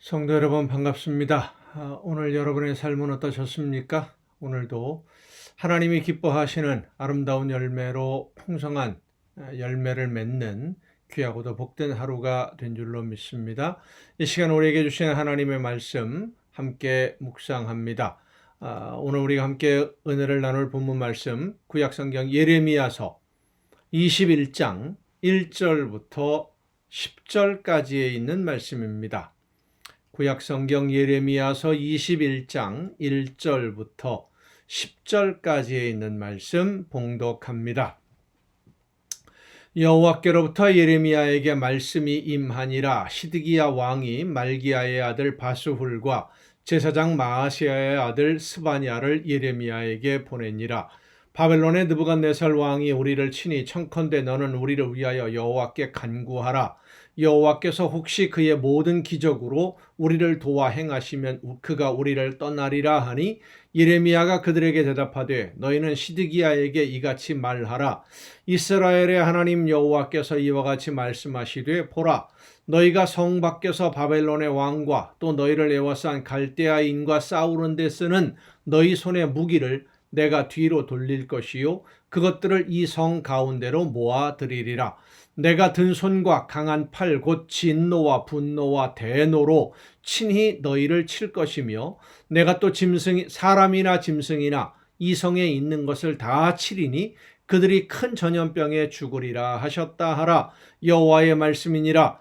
성도 여러분 반갑습니다. 오늘 여러분의 삶은 어떠셨습니까? 오늘도 하나님이 기뻐하시는 아름다운 열매로 풍성한 열매를 맺는 귀하고도 복된 하루가 된 줄로 믿습니다. 이 시간 우리에게 주신 하나님의 말씀 함께 묵상합니다. 오늘 우리가 함께 은혜를 나눌 본문 말씀 구약성경 예레미야서 21장 1절부터 10절까지에 있는 말씀입니다. 구약성경 예레미야서 21장 1절부터 10절까지에 있는 말씀 봉독합니다. 여호와께로부터 예레미야에게 말씀이 임하니라. 시드기야 왕이 말기야의 아들 바수훌과 제사장 마아시아의 아들 스바냐를 예레미야에게 보내니라. 바벨론의 느부갓네살 왕이 우리를 치니 청컨대 너는 우리를 위하여 여호와께 간구하라. 여호와께서 혹시 그의 모든 기적으로 우리를 도와 행하시면 그가 우리를 떠나리라 하니 예레미야가 그들에게 대답하되 너희는 시드기야에게 이같이 말하라. 이스라엘의 하나님 여호와께서 이와 같이 말씀하시되 보라, 너희가 성 밖에서 바벨론의 왕과 또 너희를 에워싼 갈대아인과 싸우는 데 쓰는 너희 손의 무기를 내가 뒤로 돌릴 것이요 그것들을 이 성 가운데로 모아드리리라. 내가 든 손과 강한 팔 곧 진노와 분노와 대노로 친히 너희를 칠 것이며 내가 또 사람이나 짐승이나 이 성에 있는 것을 다 치리니 그들이 큰 전염병에 죽으리라 하셨다 하라. 여호와의 말씀이니라.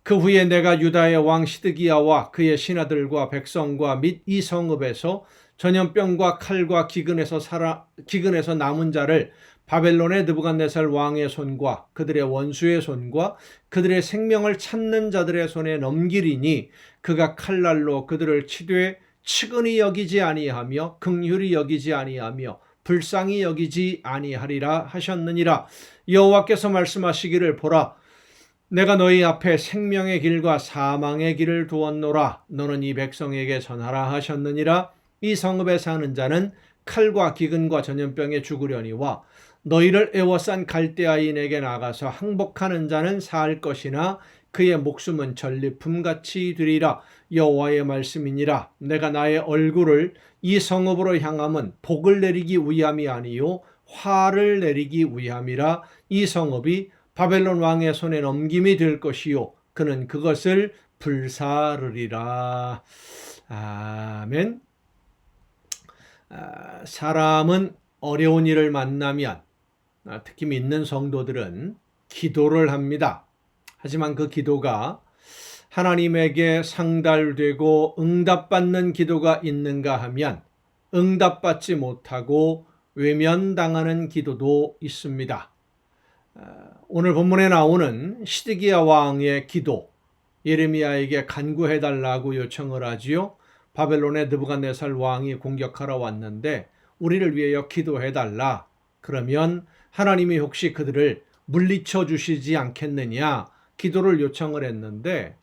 그 후에 내가 유다의 왕 시드기야와 그의 신하들과 백성과 및 이 성읍에서 전염병과 칼과 기근에서 남은 자를 바벨론의 느부갓네살 왕의 손과 그들의 원수의 손과 그들의 생명을 찾는 자들의 손에 넘기리니 그가 칼날로 그들을 치되 측은히 여기지 아니하며 긍휼히 여기지 아니하며 불쌍히 여기지 아니하리라 하셨느니라. 여호와께서 말씀하시기를 보라, 내가 너희 앞에 생명의 길과 사망의 길을 두었노라. 너는 이 백성에게 전하라 하셨느니라. 이 성읍에 사는 자는 칼과 기근과 전염병에 죽으려니와 너희를 에워싼 갈대아인에게 나가서 항복하는 자는 살 것이나 그의 목숨은 전리품같이 되리라. 여호와의 말씀이니라. 내가 나의 얼굴을 이 성읍으로 향함은 복을 내리기 위함이 아니요 화를 내리기 위함이라. 이 성읍이 바벨론 왕의 손에 넘김이 될 것이요 그는 그것을 불사르리라. 아멘. 사람은 어려운 일을 만나면 특히 믿는 성도들은 기도를 합니다. 하지만 그 기도가 하나님에게 상달되고 응답받는 기도가 있는가 하면 응답받지 못하고 외면당하는 기도도 있습니다. 오늘 본문에 나오는 시드기야 왕의 기도, 예레미야에게 간구해달라고 요청을 하지요. 바벨론의 느부갓네살 왕이 공격하러 왔는데 우리를 위하여 기도해달라. 그러면 하나님이 혹시 그들을 물리쳐 주시지 않겠느냐 기도를 요청을 했는데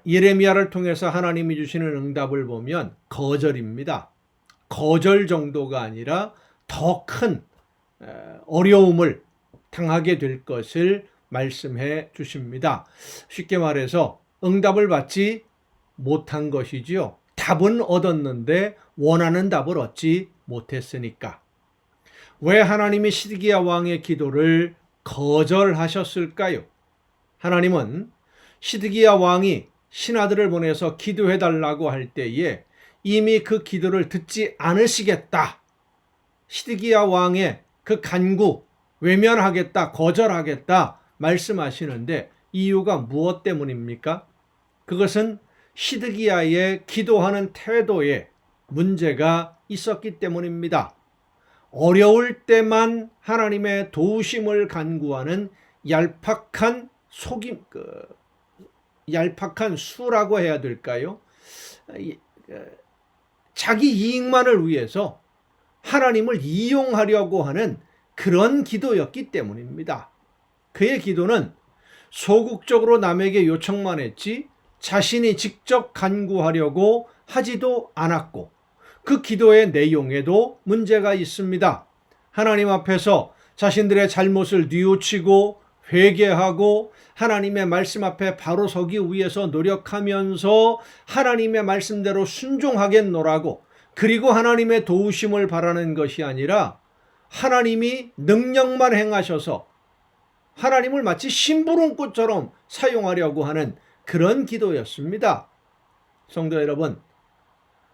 예레미야를 통해서 하나님이 주시는 응답을 보면 거절입니다. 거절 정도가 아니라 더 큰 어려움을 당하게 될 것을 말씀해 주십니다. 쉽게 말해서 응답을 받지 못한 것이지요. 답은 얻었는데 원하는 답을 얻지 못했으니까. 왜 하나님이 시드기야 왕의 기도를 거절하셨을까요? 하나님은 시드기야 왕이 신하들을 보내서 기도해달라고 할 때에 이미 그 기도를 듣지 않으시겠다. 시드기야 왕의 그 간구, 외면하겠다, 거절하겠다 말씀하시는데 이유가 무엇 때문입니까? 그것은 시드기야의 기도하는 태도에 문제가 있었기 때문입니다. 어려울 때만 하나님의 도우심을 간구하는 얄팍한 얄팍한 수라고 해야 될까요? 자기 이익만을 위해서 하나님을 이용하려고 하는 그런 기도였기 때문입니다. 그의 기도는 소극적으로 남에게 요청만 했지 자신이 직접 간구하려고 하지도 않았고 그 기도의 내용에도 문제가 있습니다. 하나님 앞에서 자신들의 잘못을 뉘우치고 회개하고 하나님의 말씀 앞에 바로 서기 위해서 노력하면서 하나님의 말씀대로 순종하겠노라고, 그리고 하나님의 도우심을 바라는 것이 아니라 하나님이 능력만 행하셔서 하나님을 마치 심부름꾼처럼 사용하려고 하는 그런 기도였습니다. 성도 여러분,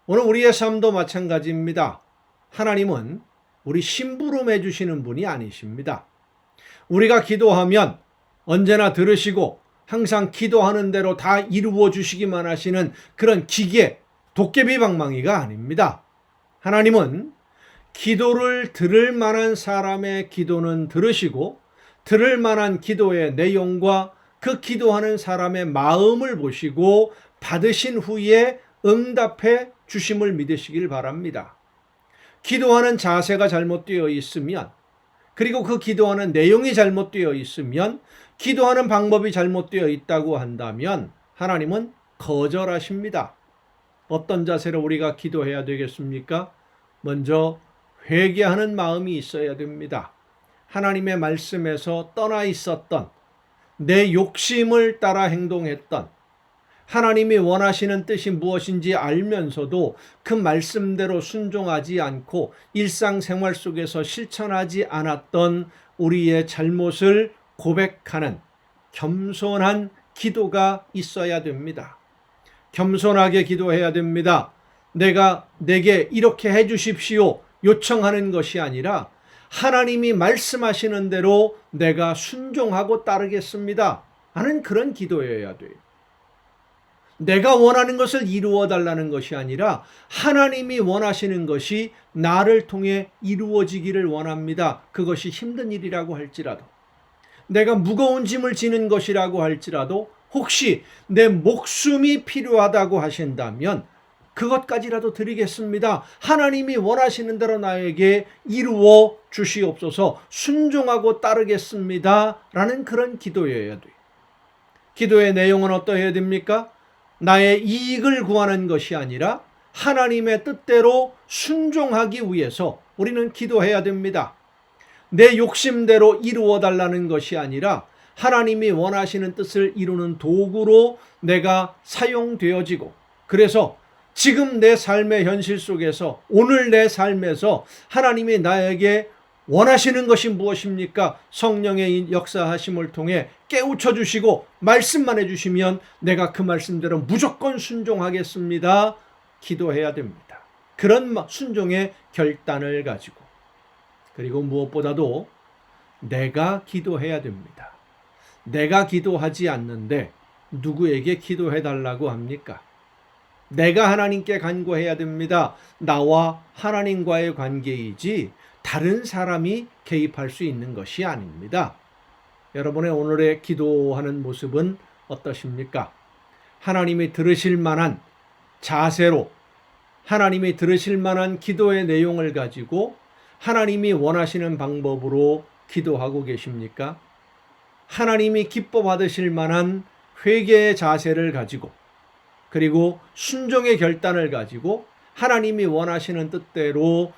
오늘 우리의 삶도 마찬가지입니다. 하나님은 우리 심부름해 주시는 분이 아니십니다. 우리가 기도하면 언제나 들으시고 항상 기도하는 대로 다 이루어 주시기만 하시는 그런 기계, 도깨비 방망이가 아닙니다. 하나님은 기도를 들을 만한 사람의 기도는 들으시고, 들을 만한 기도의 내용과 그 기도하는 사람의 마음을 보시고 받으신 후에 응답해 주심을 믿으시길 바랍니다. 기도하는 자세가 잘못되어 있으면, 그리고 그 기도하는 내용이 잘못되어 있으면, 기도하는 방법이 잘못되어 있다고 한다면 하나님은 거절하십니다. 어떤 자세로 우리가 기도해야 되겠습니까? 먼저 회개하는 마음이 있어야 됩니다. 하나님의 말씀에서 떠나 있었던, 내 욕심을 따라 행동했던, 하나님이 원하시는 뜻이 무엇인지 알면서도 그 말씀대로 순종하지 않고 일상생활 속에서 실천하지 않았던 우리의 잘못을 고백하는 겸손한 기도가 있어야 됩니다. 겸손하게 기도해야 됩니다. 내게 이렇게 해 주십시오 요청하는 것이 아니라 하나님이 말씀하시는 대로 내가 순종하고 따르겠습니다 하는 그런 기도여야 돼요. 내가 원하는 것을 이루어 달라는 것이 아니라 하나님이 원하시는 것이 나를 통해 이루어지기를 원합니다. 그것이 힘든 일이라고 할지라도, 내가 무거운 짐을 지는 것이라고 할지라도, 혹시 내 목숨이 필요하다고 하신다면 그것까지라도 드리겠습니다. 하나님이 원하시는 대로 나에게 이루어 주시옵소서, 순종하고 따르겠습니다 라는 그런 기도여야 돼요. 기도의 내용은 어떠해야 됩니까? 나의 이익을 구하는 것이 아니라 하나님의 뜻대로 순종하기 위해서 우리는 기도해야 됩니다. 내 욕심대로 이루어 달라는 것이 아니라 하나님이 원하시는 뜻을 이루는 도구로 내가 사용되어지고, 그래서 지금 내 삶의 현실 속에서, 오늘 내 삶에서 하나님이 나에게 원하시는 것이 무엇입니까? 성령의 역사하심을 통해 깨우쳐 주시고 말씀만 해주시면 내가 그 말씀대로 무조건 순종하겠습니다 기도해야 됩니다. 그런 순종의 결단을 가지고, 그리고 무엇보다도 내가 기도해야 됩니다. 내가 기도하지 않는데 누구에게 기도해 달라고 합니까? 내가 하나님께 간구해야 됩니다. 나와 하나님과의 관계이지 다른 사람이 개입할 수 있는 것이 아닙니다. 여러분의 오늘의 기도하는 모습은 어떠십니까? 하나님이 들으실 만한 자세로, 하나님이 들으실 만한 기도의 내용을 가지고 하나님이 원하시는 방법으로 기도하고 계십니까? 하나님이 기뻐 받으실 만한 회개의 자세를 가지고, 그리고 순종의 결단을 가지고 하나님이 원하시는 뜻대로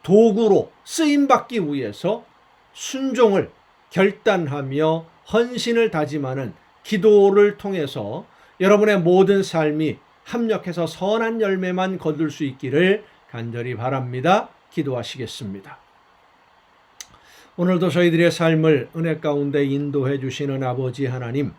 도구로 쓰임받기 위해서 순종을 결단하며 헌신을 다짐하는 기도를 통해서 여러분의 모든 삶이 합력해서 선한 열매만 거둘 수 있기를 간절히 바랍니다. 기도하시겠습니다. 오늘도 저희들의 삶을 은혜 가운데 인도해 주시는 아버지 하나님,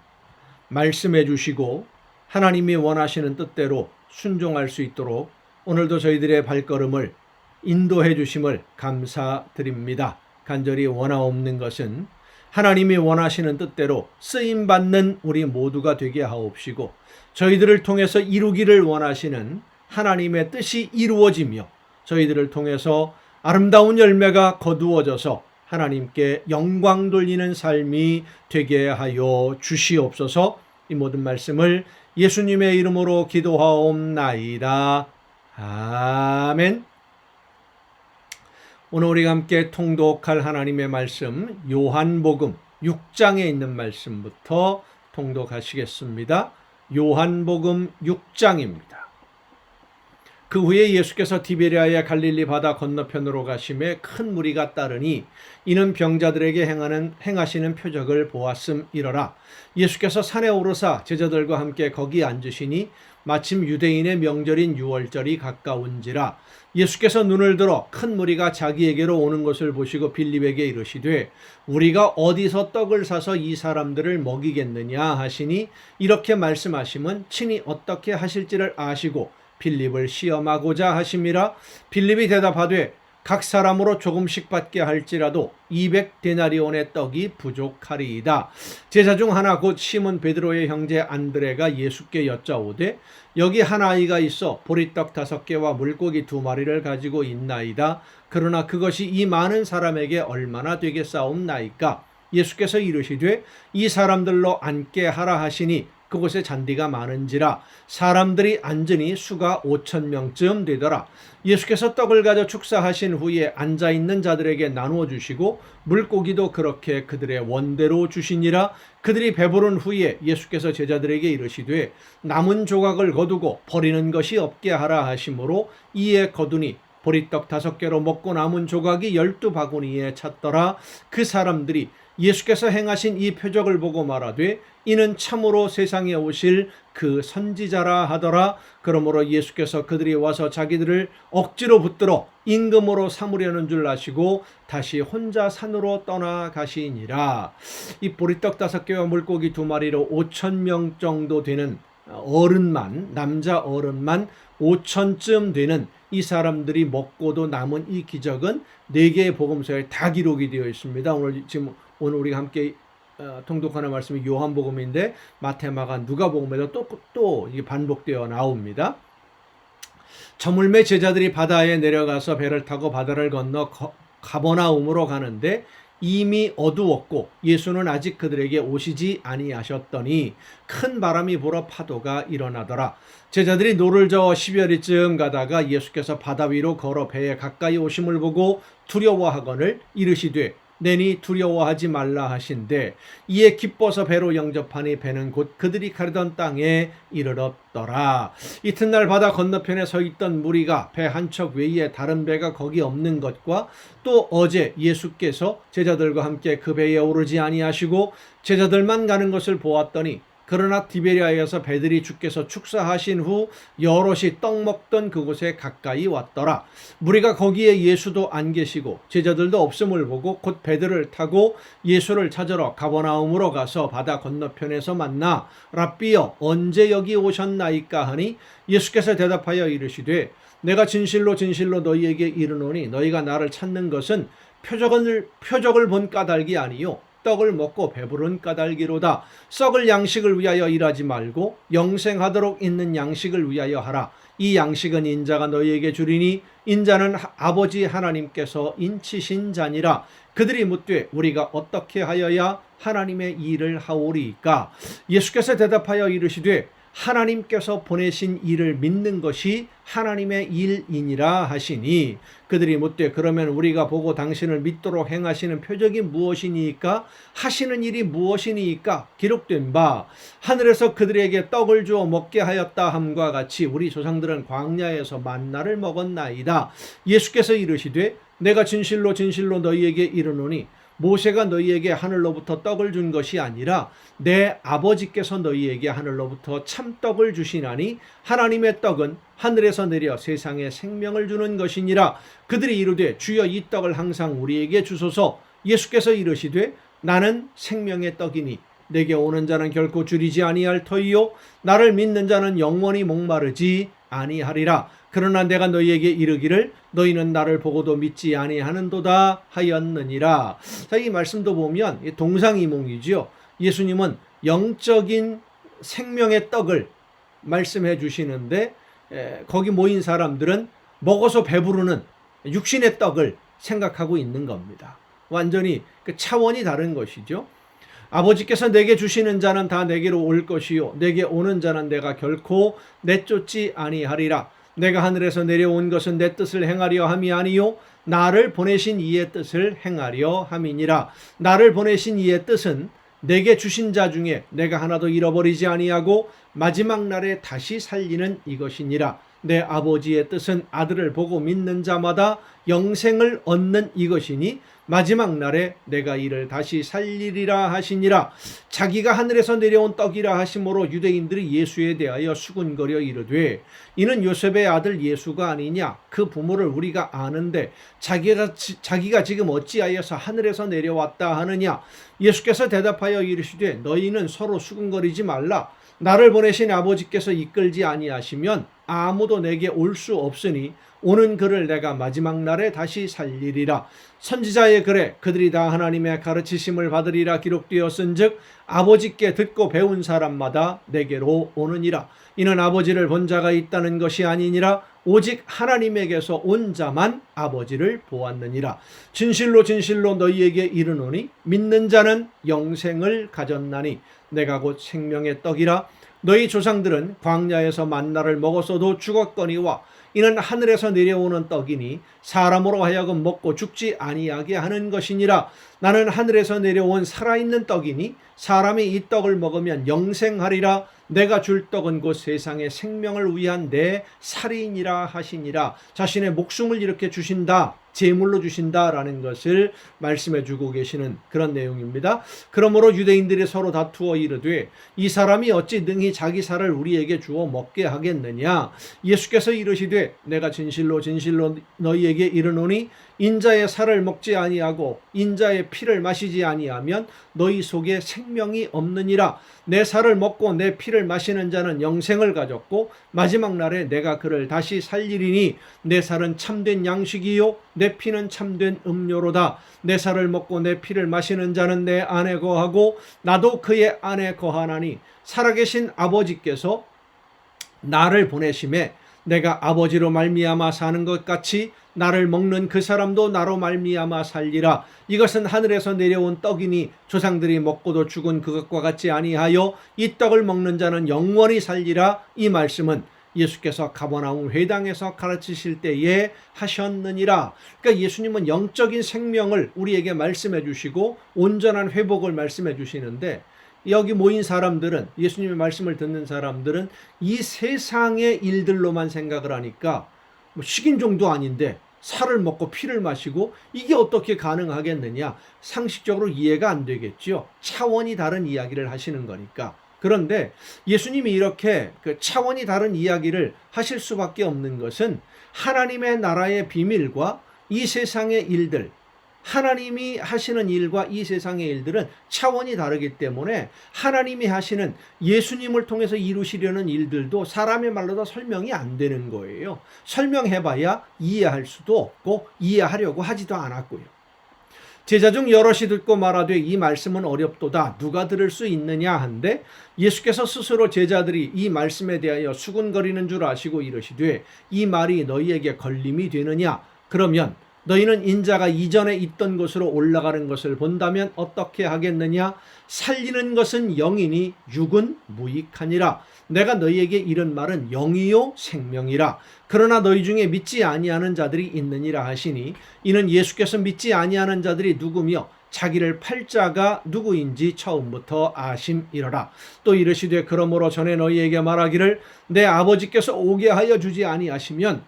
말씀해 주시고 하나님이 원하시는 뜻대로 순종할 수 있도록 오늘도 저희들의 발걸음을 인도해 주심을 감사드립니다. 간절히 원하옵는 것은 하나님이 원하시는 뜻대로 쓰임받는 우리 모두가 되게 하옵시고, 저희들을 통해서 이루기를 원하시는 하나님의 뜻이 이루어지며 저희들을 통해서 아름다운 열매가 거두어져서 하나님께 영광 돌리는 삶이 되게 하여 주시옵소서. 이 모든 말씀을 예수님의 이름으로 기도하옵나이다. 아멘. 오늘 우리가 함께 통독할 하나님의 말씀, 요한복음 6장에 있는 말씀부터 통독하시겠습니다. 요한복음 6장입니다. 그 후에 예수께서 디베랴의 갈릴리 바다 건너편으로 가심에 큰 무리가 따르니 이는 병자들에게 행하시는 표적을 보았음이러라. 예수께서 산에 오르사 제자들과 함께 거기 앉으시니 마침 유대인의 명절인 유월절이 가까운지라. 예수께서 눈을 들어 큰 무리가 자기에게로 오는 것을 보시고 빌립에게 이르시되 우리가 어디서 떡을 사서 이 사람들을 먹이겠느냐 하시니 이렇게 말씀하심은 친히 어떻게 하실지를 아시고 빌립을 시험하고자 하심이라. 빌립이 대답하되 각 사람으로 조금씩 받게 할지라도 200데나리온의 떡이 부족하리이다. 제자 중 하나 곧 시몬 베드로의 형제 안드레가 예수께 여짜오되 여기 한 아이가 있어 보리떡 5개와 물고기 2마리를 가지고 있나이다. 그러나 그것이 이 많은 사람에게 얼마나 되겠사옵나이까. 예수께서 이르시되 이 사람들로 앉게 하라 하시니 그곳에 잔디가 많은지라 사람들이 앉으니 수가 5,000명쯤 되더라. 예수께서 떡을 가져 축사하신 후에 앉아있는 자들에게 나누어 주시고 물고기도 그렇게 그들의 원대로 주시니라. 그들이 배부른 후에 예수께서 제자들에게 이르시되 남은 조각을 거두고 버리는 것이 없게 하라 하심으로 이에 거두니 보리떡 5개로 먹고 남은 조각이 12바구니에 찼더라. 그 사람들이 예수께서 행하신 이 표적을 보고 말하되 이는 참으로 세상에 오실 그 선지자라 하더라. 그러므로 예수께서 그들이 와서 자기들을 억지로 붙들어 임금으로 삼으려는 줄 아시고 다시 혼자 산으로 떠나가시니라. 이 보리떡 5개와 물고기 2마리로 5,000명 정도 되는 어른만, 남자 어른만 5,000쯤 되는 이 사람들이 먹고도 남은 이 기적은 4개의 복음서에 다 기록이 되어 있습니다. 오늘 우리가 함께 통독하는 말씀이 요한복음인데 마태, 마가, 누가복음에도 또 이게 반복되어 나옵니다. 저물매 제자들이 바다에 내려가서 배를 타고 바다를 건너 가버나움으로 가는데 이미 어두웠고 예수는 아직 그들에게 오시지 아니하셨더니 큰 바람이 불어 파도가 일어나더라. 제자들이 노를 저어 10여리쯤 가다가 예수께서 바다 위로 걸어 배에 가까이 오심을 보고 두려워하거늘 이르시되 내니 두려워하지 말라 하신대 이에 기뻐서 배로 영접하니 배는 곧 그들이 가려던 땅에 이르렀더라. 이튿날 바다 건너편에 서 있던 무리가 배 한 척 외에 다른 배가 거기 없는 것과 또 어제 예수께서 제자들과 함께 그 배에 오르지 아니하시고 제자들만 가는 것을 보았더니 그러나 디베랴에서 배들이 주께서 축사하신 후 여럿이 떡 먹던 그곳에 가까이 왔더라. 무리가 거기에 예수도 안 계시고 제자들도 없음을 보고 곧 배들을 타고 예수를 찾으러 가버나움으로 가서 바다 건너편에서 만나 랍비여 언제 여기 오셨나이까 하니 예수께서 대답하여 이르시되 내가 진실로 진실로 너희에게 이르노니 너희가 나를 찾는 것은 표적을 본 까닭이 아니요 떡을 먹고 배부른 까닭이로다. 썩을 양식을 위하여 일하지 말고 영생하도록 있는 양식을 위하여 하라. 이 양식은 인자가 너희에게 주리니 인자는 아버지 하나님께서 인치신 자니라. 그들이 묻되 우리가 어떻게 하여야 하나님의 일을 하오리이까. 예수께서 대답하여 이르시되 하나님께서 보내신 일을 믿는 것이 하나님의 일이니라 하시니 그들이 묻되 그러면 우리가 보고 당신을 믿도록 행하시는 표적이 무엇이니까 하시는 일이 무엇이니까 기록된 바 하늘에서 그들에게 떡을 주어 먹게 하였다 함과 같이 우리 조상들은 광야에서 만나를 먹었나이다. 예수께서 이르시되 내가 진실로 진실로 너희에게 이르노니 모세가 너희에게 하늘로부터 떡을 준 것이 아니라 내 아버지께서 너희에게 하늘로부터 참떡을 주시나니 하나님의 떡은 하늘에서 내려 세상에 생명을 주는 것이니라. 그들이 이르되 주여 이 떡을 항상 우리에게 주소서. 예수께서 이르시되 나는 생명의 떡이니 내게 오는 자는 결코 줄이지 아니할 터이요 나를 믿는 자는 영원히 목마르지 아니하리라. 그러나 내가 너희에게 이르기를 너희는 나를 보고도 믿지 아니하는도다 하였느니라. 자, 이 말씀도 보면 동상이몽이지요. 예수님은 영적인 생명의 떡을 말씀해 주시는데 거기 모인 사람들은 먹어서 배부르는 육신의 떡을 생각하고 있는 겁니다. 완전히 그 차원이 다른 것이죠. 아버지께서 내게 주시는 자는 다 내게로 올 것이요 내게 오는 자는 내가 결코 내쫓지 아니하리라. 내가 하늘에서 내려온 것은 내 뜻을 행하려 함이 아니요 나를 보내신 이의 뜻을 행하려 함이니라. 나를 보내신 이의 뜻은 내게 주신 자 중에 내가 하나도 잃어버리지 아니하고 마지막 날에 다시 살리는 이것이니라. 내 아버지의 뜻은 아들을 보고 믿는 자마다 영생을 얻는 이것이니 마지막 날에 내가 이를 다시 살리리라 하시니라. 자기가 하늘에서 내려온 떡이라 하심으로 유대인들이 예수에 대하여 수군거려 이르되 이는 요셉의 아들 예수가 아니냐. 그 부모를 우리가 아는데 자기가 지금 어찌하여서 하늘에서 내려왔다 하느냐. 예수께서 대답하여 이르시되 너희는 서로 수군거리지 말라. 나를 보내신 아버지께서 이끌지 아니하시면 아무도 내게 올 수 없으니 오는 그를 내가 마지막 날에 다시 살리리라. 선지자의 글에 그들이 다 하나님의 가르치심을 받으리라 기록되었은즉 아버지께 듣고 배운 사람마다 내게로 오느니라. 이는 아버지를 본 자가 있다는 것이 아니니라 오직 하나님에게서 온 자만 아버지를 보았느니라. 진실로 진실로 너희에게 이르노니 믿는 자는 영생을 가졌나니 내가 곧 생명의 떡이라. 너희 조상들은 광야에서 만나를 먹었어도 죽었거니와 이는 하늘에서 내려오는 떡이니 사람으로 하여금 먹고 죽지 아니하게 하는 것이니라. 나는 하늘에서 내려온 살아있는 떡이니 사람이 이 떡을 먹으면 영생하리라. 내가 줄 떡은 곧 세상의 생명을 위한 내 살이니라 하시니라. 자신의 목숨을 이렇게 주신다, 제물로 주신다라는 것을 말씀해 주고 계시는 그런 내용입니다. 그러므로 유대인들이 서로 다투어 이르되 이 사람이 어찌 능히 자기 살을 우리에게 주어 먹게 하겠느냐. 예수께서 이르시되 내가 진실로 진실로 너희에게 이르노니 인자의 살을 먹지 아니하고 인자의 피를 마시지 아니하면 너희 속에 생명이 없느니라. 내 살을 먹고 내 피를 마시는 자는 영생을 가졌고 마지막 날에 내가 그를 다시 살리리니 내 살은 참된 양식이요 내 피는 참된 음료로다. 내 살을 먹고 내 피를 마시는 자는 내 안에 거하고 나도 그의 안에 거하나니 살아계신 아버지께서 나를 보내심에 내가 아버지로 말미암아 사는 것 같이 나를 먹는 그 사람도 나로 말미암아 살리라. 이것은 하늘에서 내려온 떡이니 조상들이 먹고도 죽은 그것과 같지 아니하여 이 떡을 먹는 자는 영원히 살리라. 이 말씀은 예수께서 가버나움 회당에서 가르치실 때에 하셨느니라. 그러니까 예수님은 영적인 생명을 우리에게 말씀해 주시고 온전한 회복을 말씀해 주시는데 여기 모인 사람들은, 예수님의 말씀을 듣는 사람들은 이 세상의 일들로만 생각을 하니까 식인종도 아닌데 살을 먹고 피를 마시고 이게 어떻게 가능하겠느냐. 상식적으로 이해가 안 되겠죠. 차원이 다른 이야기를 하시는 거니까. 그런데 예수님이 이렇게 그 차원이 다른 이야기를 하실 수밖에 없는 것은 하나님의 나라의 비밀과 이 세상의 일들, 하나님이 하시는 일과 이 세상의 일들은 차원이 다르기 때문에 하나님이 하시는 예수님을 통해서 이루시려는 일들도 사람의 말로도 설명이 안 되는 거예요. 설명해봐야 이해할 수도 없고 이해하려고 하지도 않았고요. 제자 중 여럿이 듣고 말하되 이 말씀은 어렵도다. 누가 들을 수 있느냐 한데 예수께서 스스로 제자들이 이 말씀에 대하여 수군거리는 줄 아시고 이르시되 이 말이 너희에게 걸림이 되느냐. 그러면 너희는 인자가 이전에 있던 곳으로 올라가는 것을 본다면 어떻게 하겠느냐. 살리는 것은 영이니 육은 무익하니라. 내가 너희에게 이른 말은 영이요 생명이라. 그러나 너희 중에 믿지 아니하는 자들이 있느니라 하시니 이는 예수께서 믿지 아니하는 자들이 누구며 자기를 팔 자가 누구인지 처음부터 아심이러라. 또 이르시되 그러므로 전에 너희에게 말하기를 내 아버지께서 오게 하여 주지 아니하시면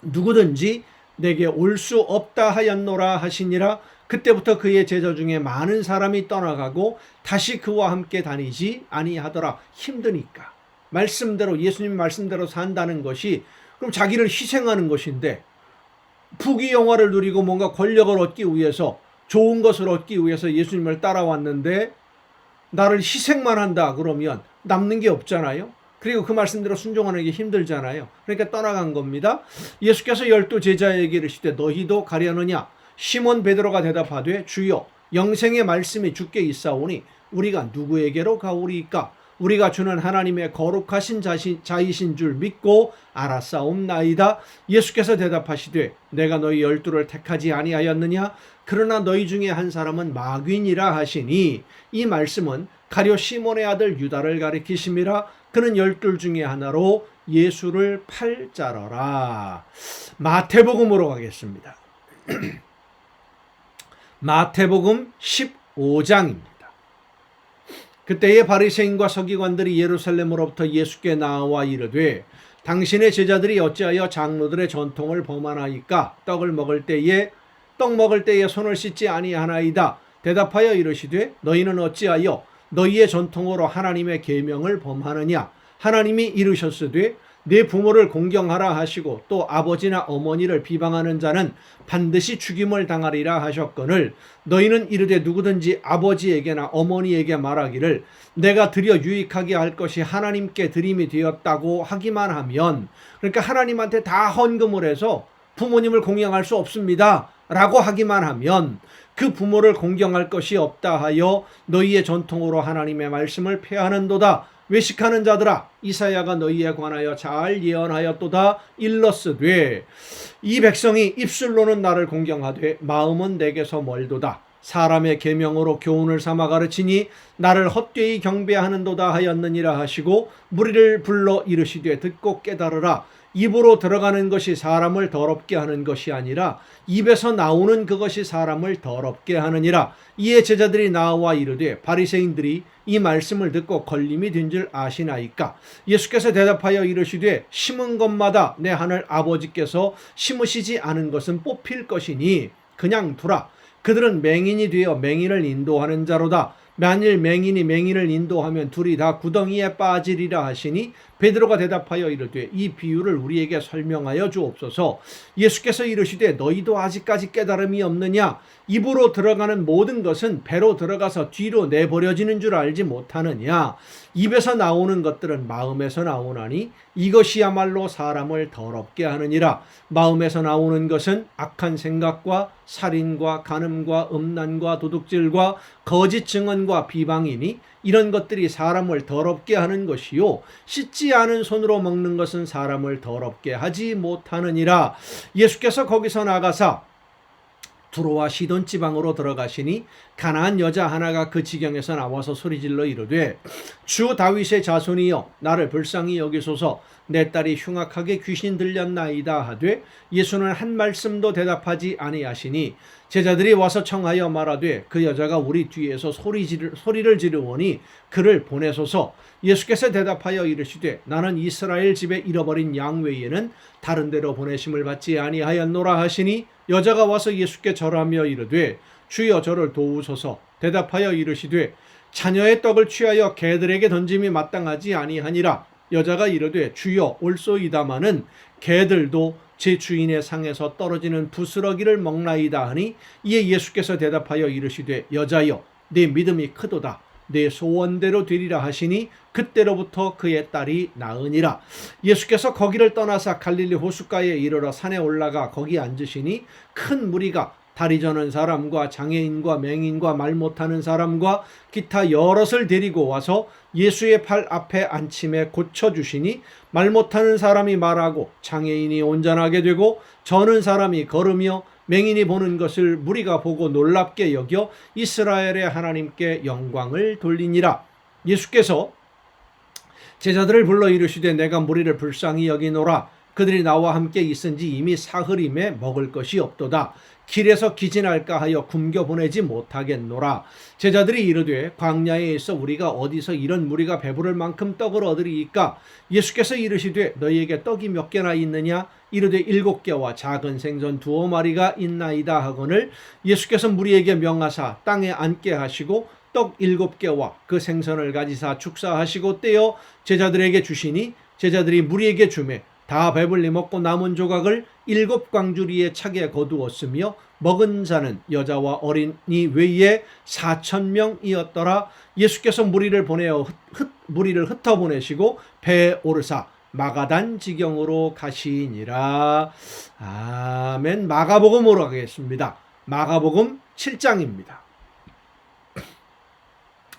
누구든지 내게 올 수 없다 하였노라 하시니라. 그때부터 그의 제자 중에 많은 사람이 떠나가고 다시 그와 함께 다니지 아니하더라. 힘드니까. 말씀대로, 예수님 말씀대로 산다는 것이 그럼 자기를 희생하는 것인데 부귀영화를 누리고 뭔가 권력을 얻기 위해서, 좋은 것을 얻기 위해서 예수님을 따라왔는데 나를 희생만 한다 그러면 남는 게 없잖아요. 그리고 그 말씀대로 순종하는 게 힘들잖아요. 그러니까 떠나간 겁니다. 예수께서 12 제자에게 이르시되 너희도 가려느냐. 시몬 베드로가 대답하되 주여 영생의 말씀이 주께 있사오니 우리가 누구에게로 가오리이까. 우리가 주는 하나님의 거룩하신 자이신 줄 믿고 알았사옵나이다. 예수께서 대답하시되 내가 너희 12를 택하지 아니하였느냐. 그러나 너희 중에 한 사람은 마귀니라 하시니 이 말씀은 가룟 시몬의 아들 유다를 가리키심이라. 그는 12 중에 하나로 예수를 팔 자러라. 마태복음으로 가겠습니다. 마태복음 15장입니다. 그때의 바리새인과 서기관들이 예루살렘으로부터 예수께 나와 이르되 당신의 제자들이 어찌하여 장로들의 전통을 범하나이까? 떡 먹을 때에 손을 씻지 아니하나이다. 대답하여 이르시되 너희는 어찌하여 너희의 전통으로 하나님의 계명을 범하느냐? 하나님이 이르셨으되 내 부모를 공경하라 하시고 또 아버지나 어머니를 비방하는 자는 반드시 죽임을 당하리라 하셨거늘 너희는 이르되 누구든지 아버지에게나 어머니에게 말하기를 내가 드려 유익하게 할 것이 하나님께 드림이 되었다고 하기만 하면, 그러니까 하나님한테 다 헌금을 해서 부모님을 공경할 수 없습니다 라고 하기만 하면 그 부모를 공경할 것이 없다 하여 너희의 전통으로 하나님의 말씀을 폐하는도다. 외식하는 자들아, 이사야가 너희에 관하여 잘 예언하였도다. 일러스되 이 백성이 입술로는 나를 공경하되 마음은 내게서 멀도다. 사람의 계명으로 교훈을 삼아 가르치니 나를 헛되이 경배하는도다 하였느니라 하시고 무리를 불러 이르시되 듣고 깨달으라. 입으로 들어가는 것이 사람을 더럽게 하는 것이 아니라 입에서 나오는 그것이 사람을 더럽게 하느니라. 이에 제자들이 나와 이르되 바리새인들이 이 말씀을 듣고 걸림이 된 줄 아시나이까? 예수께서 대답하여 이르시되 심은 것마다 내 하늘 아버지께서 심으시지 않은 것은 뽑힐 것이니 그냥 두라. 그들은 맹인이 되어 맹인을 인도하는 자로다. 만일 맹인이 맹인을 인도하면 둘이 다 구덩이에 빠지리라 하시니 베드로가 대답하여 이르되 이 비유를 우리에게 설명하여 주옵소서. 예수께서 이르시되 너희도 아직까지 깨달음이 없느냐? 입으로 들어가는 모든 것은 배로 들어가서 뒤로 내버려지는 줄 알지 못하느냐? 입에서 나오는 것들은 마음에서 나오나니 이것이야말로 사람을 더럽게 하느니라. 마음에서 나오는 것은 악한 생각과 살인과 간음과 음란과 도둑질과 거짓 증언과 비방이니 이런 것들이 사람을 더럽게 하는 것이요 씻지 않은 손으로 먹는 것은 사람을 더럽게 하지 못하느니라. 예수께서 거기서 나가사 두로와 시돈 지방으로 들어가시니 가나안 여자 하나가 그 지경에서 나와서 소리질러 이르되 주 다윗의 자손이여 나를 불쌍히 여기소서. 내 딸이 흉악하게 귀신 들렸나이다 하되 예수는 한 말씀도 대답하지 아니하시니 제자들이 와서 청하여 말하되 그 여자가 우리 뒤에서 소리를 지르오니 그를 보내소서. 예수께서 대답하여 이르시되 나는 이스라엘 집에 잃어버린 양 외에는 다른 데로 보내심을 받지 아니하였노라 하시니 여자가 와서 예수께 절하며 이르되 주여 저를 도우소서. 대답하여 이르시되 자녀의 떡을 취하여 개들에게 던짐이 마땅하지 아니하니라. 여자가 이르되 주여 올소이다마는 개들도 제 주인의 상에서 떨어지는 부스러기를 먹나이다 하니 이에 예수께서 대답하여 이르시되 여자여 내 믿음이 크도다. 내 소원대로 되리라 하시니 그때로부터 그의 딸이 나으니라. 예수께서 거기를 떠나사 갈릴리 호숫가에 이르러 산에 올라가 거기 앉으시니 큰 무리가 다리 저는 사람과 장애인과 맹인과 말 못하는 사람과 기타 여럿을 데리고 와서 예수의 팔 앞에 앉힘에 고쳐주시니 말 못하는 사람이 말하고 장애인이 온전하게 되고 저는 사람이 걸으며 맹인이 보는 것을 무리가 보고 놀랍게 여겨 이스라엘의 하나님께 영광을 돌리니라. 예수께서 제자들을 불러 이르시되 내가 무리를 불쌍히 여기노라. 그들이 나와 함께 있은지 이미 사흘임에 먹을 것이 없도다. 길에서 기진할까 하여 굶겨 보내지 못하겠노라. 제자들이 이르되 광야에 있어 우리가 어디서 이런 무리가 배부를 만큼 떡을 얻으리이까? 예수께서 이르시되 너희에게 떡이 몇 개나 있느냐? 이르되 7개와 작은 생선 2마리가 있나이다 하거늘 예수께서 무리에게 명하사 땅에 앉게 하시고 떡 7개와 그 생선을 가지사 축사하시고 떼어 제자들에게 주시니 제자들이 무리에게 주매 다 배불리 먹고 남은 조각을 7광주리에 차게 거두었으며 먹은 자는 여자와 어린이 외에 4,000명이었더라. 예수께서 무리를 흩어보내시고 배에 오르사 마가단 지경으로 가시니라. 아멘. 마가복음으로 가겠습니다. 마가복음 7장입니다.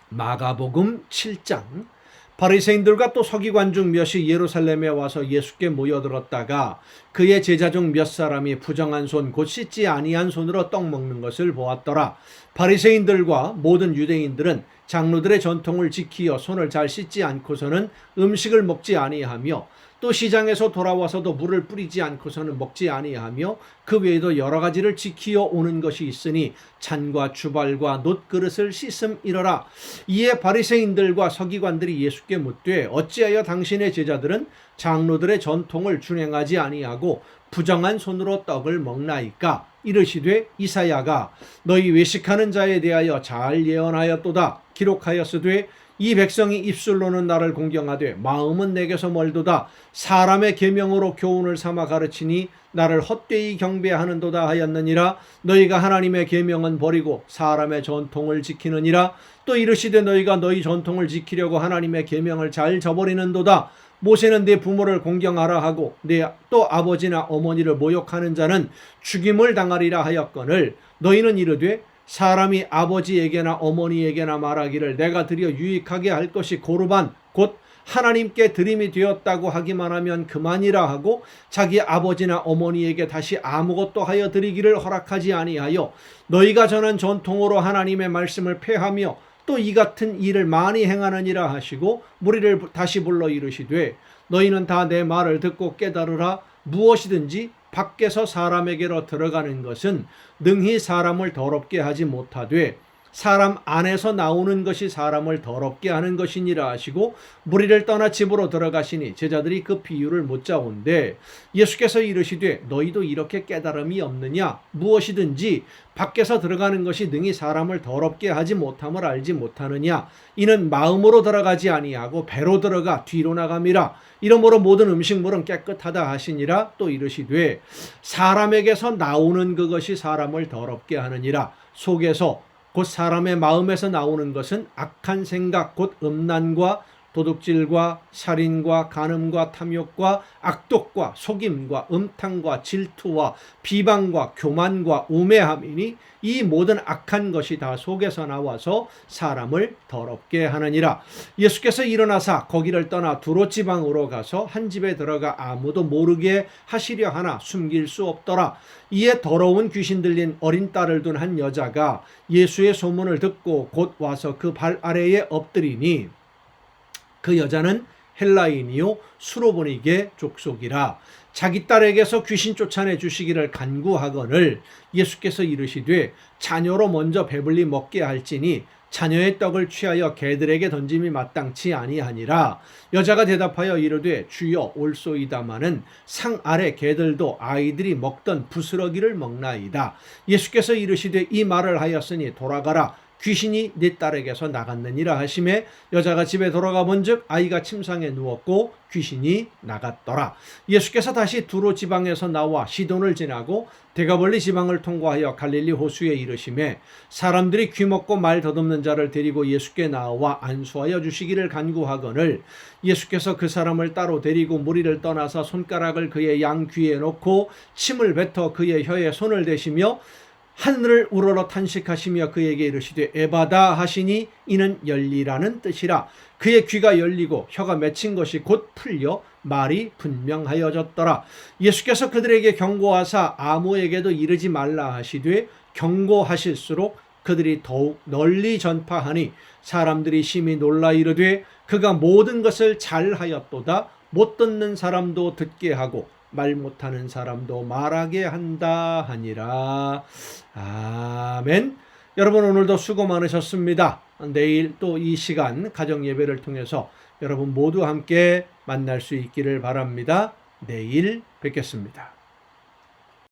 마가복음 7장. 바리새인들과 또 서기관 중 몇이 예루살렘에 와서 예수께 모여들었다가 그의 제자 중 몇 사람이 부정한 손 곧 씻지 아니한 손으로 떡 먹는 것을 보았더라. 바리새인들과 모든 유대인들은 장로들의 전통을 지키어 손을 잘 씻지 않고서는 음식을 먹지 아니하며 또 시장에서 돌아와서도 물을 뿌리지 않고서는 먹지 아니하며 그 외에도 여러 가지를 지키어 오는 것이 있으니 잔과 주발과 놋그릇을 씻음이러라. 이에 바리새인들과 서기관들이 예수께 묻되 어찌하여 당신의 제자들은 장로들의 전통을 준행하지 아니하고 부정한 손으로 떡을 먹나이까? 이르시되 이사야가 너희 외식하는 자에 대하여 잘 예언하였도다. 기록하였으되 이 백성이 입술로는 나를 공경하되 마음은 내게서 멀도다. 사람의 계명으로 교훈을 삼아 가르치니 나를 헛되이 경배하는도다 하였느니라. 너희가 하나님의 계명은 버리고 사람의 전통을 지키느니라. 또 이르시되 너희가 너희 전통을 지키려고 하나님의 계명을 잘 저버리는도다. 모세는 내 부모를 공경하라 하고 내 또 아버지나 어머니를 모욕하는 자는 죽임을 당하리라 하였거늘 너희는 이르되 사람이 아버지에게나 어머니에게나 말하기를 내가 드려 유익하게 할 것이 고르반 곧 하나님께 드림이 되었다고 하기만 하면 그만이라 하고 자기 아버지나 어머니에게 다시 아무것도 하여 드리기를 허락하지 아니하여 너희가 전한 전통으로 하나님의 말씀을 폐하며 또 이 같은 일을 많이 행하느니라 하시고 무리를 다시 불러 이르시되 너희는 다 내 말을 듣고 깨달으라. 무엇이든지 밖에서 사람에게로 들어가는 것은 능히 사람을 더럽게 하지 못하되 사람 안에서 나오는 것이 사람을 더럽게 하는 것이니라 하시고 무리를 떠나 집으로 들어가시니 제자들이 그 비유를 묻자온데 예수께서 이르시되 너희도 이렇게 깨달음이 없느냐? 무엇이든지 밖에서 들어가는 것이 능히 사람을 더럽게 하지 못함을 알지 못하느냐? 이는 마음으로 들어가지 아니하고 배로 들어가 뒤로 나감이라. 이러므로 모든 음식물은 깨끗하다 하시니라. 또 이르시되 사람에게서 나오는 그것이 사람을 더럽게 하느니라. 속에서 곧 사람의 마음에서 나오는 것은 악한 생각 곧 음란과 도둑질과 살인과 간음과 탐욕과 악독과 속임과 음탕과 질투와 비방과 교만과 우매함이니 이 모든 악한 것이 다 속에서 나와서 사람을 더럽게 하느니라. 예수께서 일어나사 거기를 떠나 두로 지방으로 가서 한 집에 들어가 아무도 모르게 하시려 하나 숨길 수 없더라. 이에 더러운 귀신 들린 어린 딸을 둔 한 여자가 예수의 소문을 듣고 곧 와서 그 발 아래에 엎드리니 그 여자는 헬라인이요 수로보니게 족속이라. 자기 딸에게서 귀신 쫓아내 주시기를 간구하거늘 예수께서 이르시되 자녀로 먼저 배불리 먹게 할지니 자녀의 떡을 취하여 개들에게 던짐이 마땅치 아니하니라. 여자가 대답하여 이르되 주여 올소이다마는 상 아래 개들도 아이들이 먹던 부스러기를 먹나이다. 예수께서 이르시되 이 말을 하였으니 돌아가라. 귀신이 네 딸에게서 나갔느니라 하시매 여자가 집에 돌아가 본즉 아이가 침상에 누웠고 귀신이 나갔더라. 예수께서 다시 두로 지방에서 나와 시돈을 지나고 데가볼리 지방을 통과하여 갈릴리 호수에 이르시매 사람들이 귀먹고 말 더듬는 자를 데리고 예수께 나와 안수하여 주시기를 간구하거늘 예수께서 그 사람을 따로 데리고 무리를 떠나서 손가락을 그의 양 귀에 놓고 침을 뱉어 그의 혀에 손을 대시며 하늘을 우러러 탄식하시며 그에게 이르시되 에바다 하시니 이는 열리라는 뜻이라. 그의 귀가 열리고 혀가 맺힌 것이 곧 풀려 말이 분명하여졌더라. 예수께서 그들에게 경고하사 아무에게도 이르지 말라 하시되 경고하실수록 그들이 더욱 널리 전파하니 사람들이 심히 놀라 이르되 그가 모든 것을 잘하였도다. 못 듣는 사람도 듣게 하고 말 못하는 사람도 말하게 한다 하니라. 아멘. 여러분 오늘도 수고 많으셨습니다. 내일 또 이 시간 가정예배를 통해서 여러분 모두 함께 만날 수 있기를 바랍니다. 내일 뵙겠습니다.